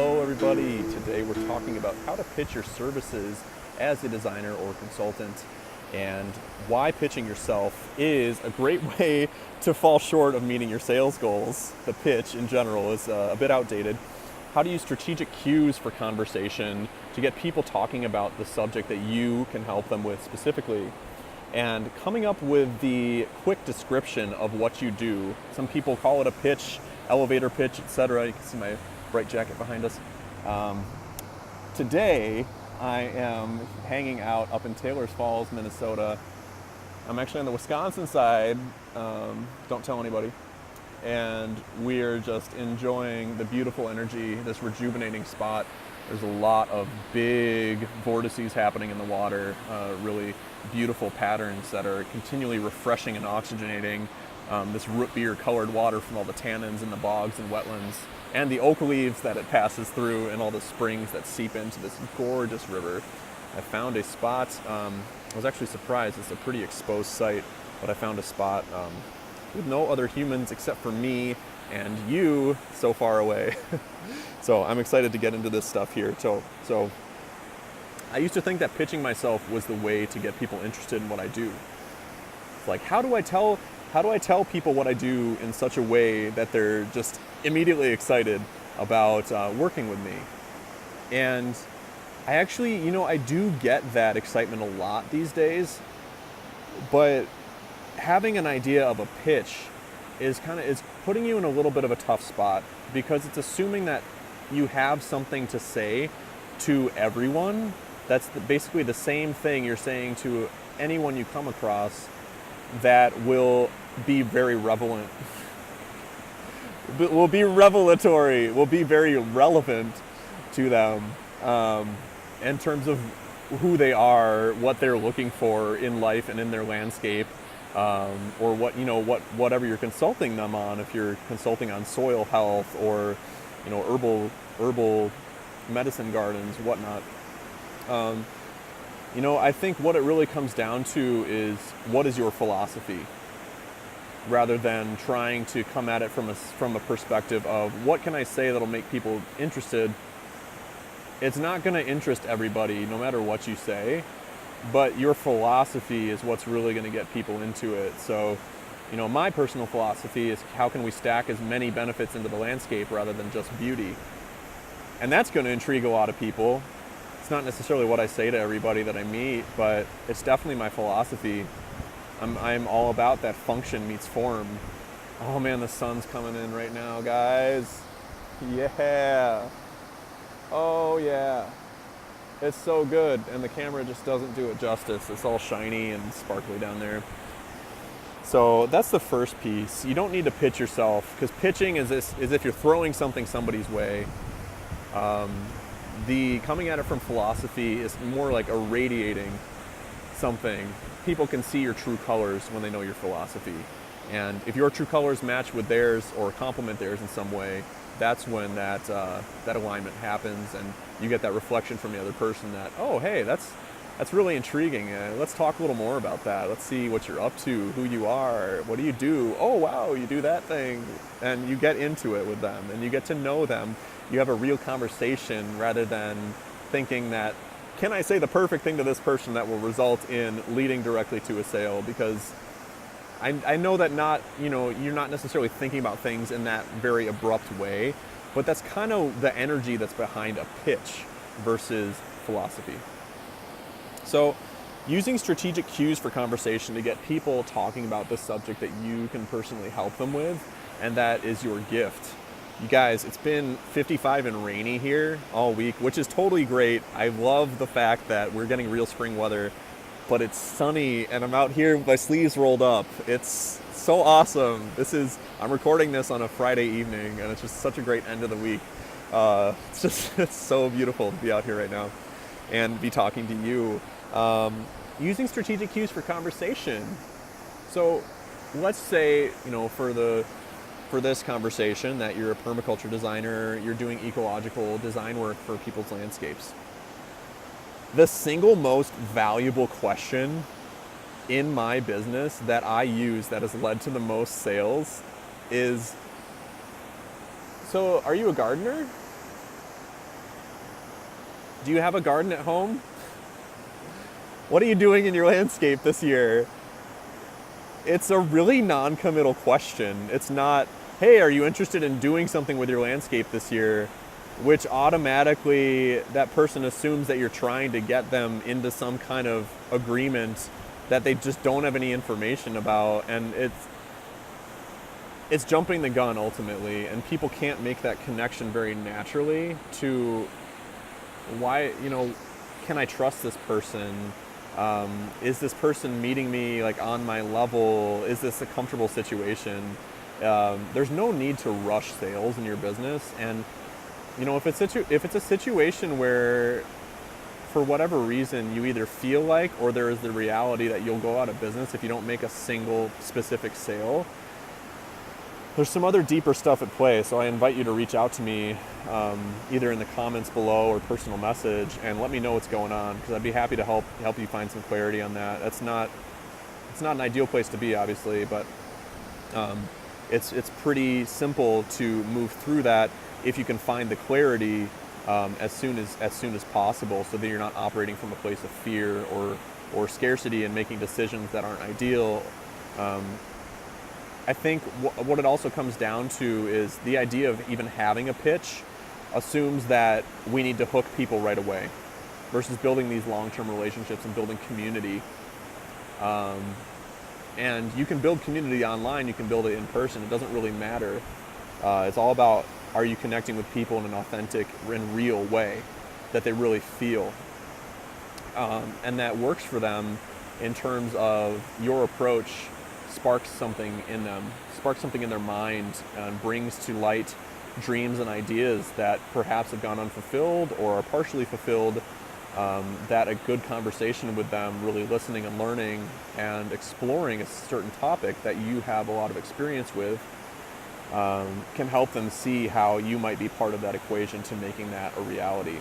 Hello everybody. Today we're talking about how to pitch your services as a designer or consultant and why pitching yourself is a great way to fall short of meeting your sales goals. The pitch in general is a bit outdated. How to use strategic cues for conversation to get people talking about the subject that you can help them with specifically. And coming up with the quick description of what you do. Some people call it a pitch, elevator pitch, etc. You can see my bright jacket behind us. Today, I am hanging out up in Taylor's Falls, Minnesota. I'm actually on the Wisconsin side, don't tell anybody. And we're just enjoying the beautiful energy, this rejuvenating spot. There's a lot of big vortices happening in the water, really beautiful patterns that are continually refreshing and oxygenating this root beer colored water from all the tannins in the bogs and wetlands, and the oak leaves that it passes through, and all the springs that seep into this gorgeous river. I found a spot, I was actually surprised, it's a pretty exposed site, but I found a spot with no other humans except for me and you so far away. So I'm excited to get into this stuff here. So I used to think that pitching myself was the way to get people interested in what I do. It's like, how do I tell people what I do in such a way that they're just immediately excited about working with me? And I actually, I do get that excitement a lot these days, but having an idea of a pitch is putting you in a little bit of a tough spot, because it's assuming that you have something to say to everyone. That's basically the same thing you're saying to anyone you come across that will be very relevant, will be revelatory, will be very relevant to them in terms of who they are, what they're looking for in life and in their landscape, or whatever you're consulting them on. If you're consulting on soil health or herbal medicine gardens, whatnot. I think what it really comes down to is, what is your philosophy, rather than trying to come at it from a perspective of what can I say that'll make people interested. It's not going to interest everybody, no matter what you say, but your philosophy is what's really going to get people into it. So, my personal philosophy is, how can we stack as many benefits into the landscape rather than just beauty? And that's going to intrigue a lot of people. It's not necessarily what I say to everybody that I meet, but it's definitely my philosophy. I'm all about that function meets form. Oh man, the sun's coming in right now, guys. Yeah. Oh yeah. It's so good, and the camera just doesn't do it justice. It's all shiny and sparkly down there. So that's the first piece. You don't need to pitch yourself, because pitching is if you're throwing something somebody's way. The coming at it from philosophy is more like irradiating something. People can see your true colors when they know your philosophy. And if your true colors match with theirs or complement theirs in some way, that's when that alignment happens, and you get that reflection from the other person that, oh, hey, that's really intriguing. Let's talk a little more about that. Let's see what you're up to, who you are, what do you do? Oh, wow, you do that thing. And you get into it with them, and you get to know them. You have a real conversation, rather than thinking that, can I say the perfect thing to this person that will result in leading directly to a sale? Because I know that you're not necessarily thinking about things in that very abrupt way, but that's kind of the energy that's behind a pitch versus philosophy. So using strategic cues for conversation to get people talking about the subject that you can personally help them with, and that is your gift. You guys, it's been 55 and rainy here all week, which is totally great. I love the fact that we're getting real spring weather, but it's sunny, and I'm out here with my sleeves rolled up. It's so awesome. I'm recording this on a Friday evening, and it's just such a great end of the week. It's so beautiful to be out here right now and be talking to you. Using strategic cues for conversation. So let's say, for this conversation, that you're a permaculture designer, you're doing ecological design work for people's landscapes. The single most valuable question in my business that I use that has led to the most sales is, so are you a gardener? Do you have a garden at home? What are you doing in your landscape this year? It's a really non-committal question. It's not, hey, are you interested in doing something with your landscape this year? Which automatically that person assumes that you're trying to get them into some kind of agreement that they just don't have any information about. And it's jumping the gun ultimately, and people can't make that connection very naturally to why, can I trust this person? Is this person meeting me like on my level? Is this a comfortable situation? There's no need to rush sales in your business. And if it's a situation where for whatever reason you either feel like, or there is the reality that you'll go out of business if you don't make a single specific sale, there's some other deeper stuff at play. So I invite you to reach out to me either in the comments below or personal message and let me know what's going on, because I'd be happy to help you find some clarity on that. It's not an ideal place to be, obviously, but it's pretty simple to move through that if you can find the clarity as soon as possible, so that you're not operating from a place of fear or scarcity and making decisions that aren't ideal. I think what it also comes down to is the idea of even having a pitch assumes that we need to hook people right away versus building these long-term relationships and building community. And you can build community online, you can build it in person, it doesn't really matter. It's all about, are you connecting with people in an authentic and real way that they really feel? And that works for them in terms of your approach sparks something in them, sparks something in their mind, and brings to light dreams and ideas that perhaps have gone unfulfilled or are partially fulfilled, that a good conversation with them, really listening and learning and exploring a certain topic that you have a lot of experience with, can help them see how you might be part of that equation to making that a reality.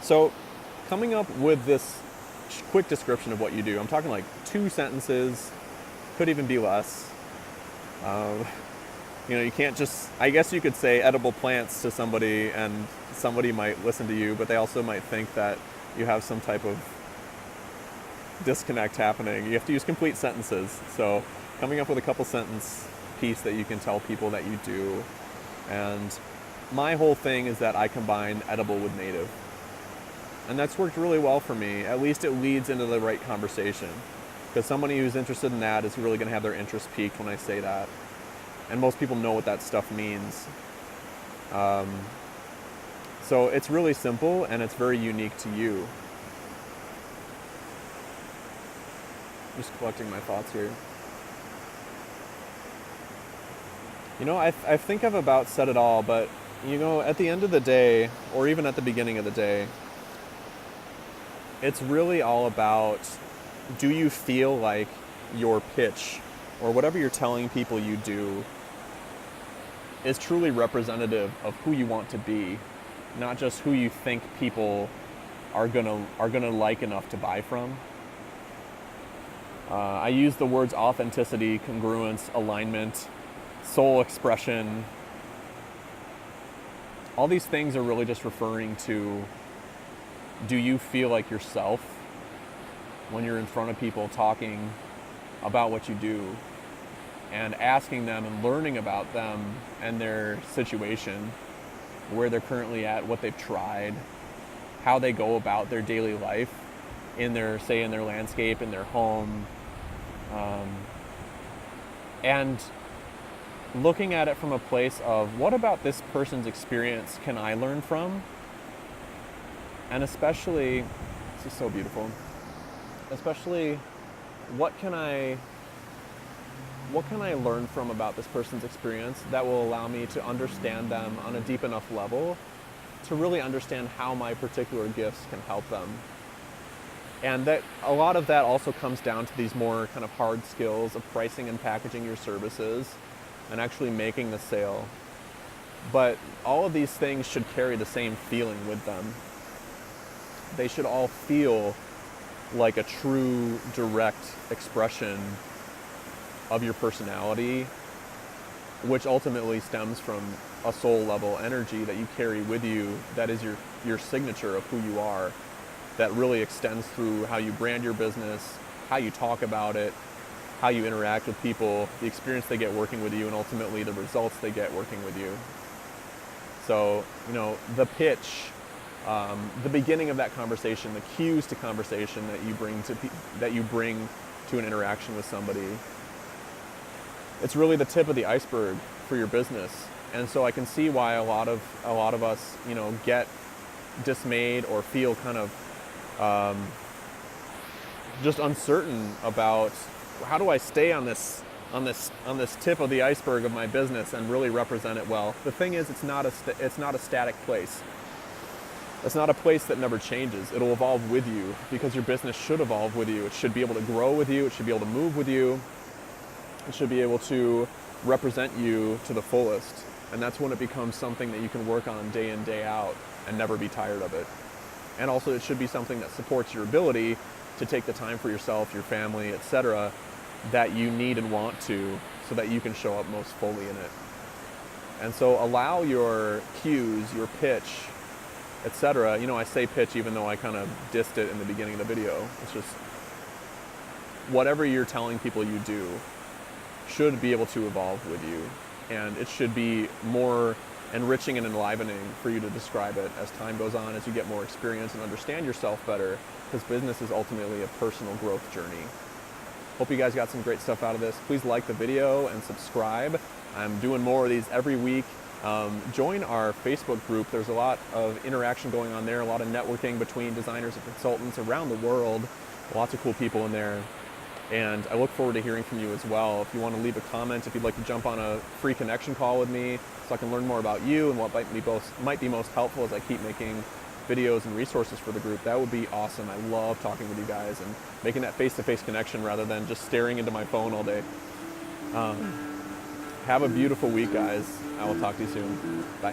So coming up with this quick description of what you do, I'm talking like 2 sentences, could even be less. You can't just, I guess you could say edible plants to somebody and somebody might listen to you, but they also might think that you have some type of disconnect happening. You have to use complete sentences. So coming up with a couple sentence piece that you can tell people that you do. And my whole thing is that I combine edible with native. And that's worked really well for me. At least it leads into the right conversation. Because somebody who's interested in that is really going to have their interest piqued when I say that. And most people know what that stuff means. So it's really simple and it's very unique to you. Just collecting my thoughts here. I think I've about said it all, but at the end of the day, or even at the beginning of the day, it's really all about, do you feel like your pitch or whatever you're telling people you do is truly representative of who you want to be, not just who you think people are gonna like enough to buy from. I use the words authenticity, congruence, alignment, soul expression. All these things are really just referring to, do you feel like yourself when you're in front of people talking about what you do and asking them and learning about them and their situation, where they're currently at, what they've tried, how they go about their daily life in their landscape, in their home, and looking at it from a place of, what about this person's experience can I learn from? And especially, this is so beautiful, especially what can I learn from about this person's experience that will allow me to understand them on a deep enough level to really understand how my particular gifts can help them. And that a lot of that also comes down to these more kind of hard skills of pricing and packaging your services and actually making the sale. But all of these things should carry the same feeling with them. They should all feel like a true, direct expression of your personality which ultimately stems from a soul level energy that you carry with you, that is your signature of who you are, that really extends through how you brand your business, how you talk about it, how you interact with people, the experience they get working with you, and ultimately the results they get working with you. So, the pitch, the beginning of that conversation, the cues to conversation that you bring to an interaction with somebody, it's really the tip of the iceberg for your business. And so I can see why a lot of us, get dismayed or feel kind of just uncertain about, how do I stay on this tip of the iceberg of my business and really represent it well. The thing is, it's not a static place. It's not a place that never changes. It'll evolve with you, because your business should evolve with you. It should be able to grow with you. It should be able to move with you. It should be able to represent you to the fullest. And that's when it becomes something that you can work on day in, day out and never be tired of it. And also, it should be something that supports your ability to take the time for yourself, your family, etc., that you need and want to, so that you can show up most fully in it. And so allow your cues, your pitch, etc. I say pitch even though I kind of dissed it in the beginning of the video. It's just whatever you're telling people you do should be able to evolve with you. And it should be more enriching and enlivening for you to describe it as time goes on, as you get more experience and understand yourself better, because business is ultimately a personal growth journey. Hope you guys got some great stuff out of this. Please like the video and subscribe. I'm doing more of these every week. Join our Facebook group. There's a lot of interaction going on there, a lot of networking between designers and consultants around the world. Lots of cool people in there. And I look forward to hearing from you as well. If you want to leave a comment, if you'd like to jump on a free connection call with me so I can learn more about you and what might be most helpful as I keep making videos and resources for the group, that would be awesome. I love talking with you guys and making that face-to-face connection rather than just staring into my phone all day. Have a beautiful week, guys. I will talk to you soon. Bye.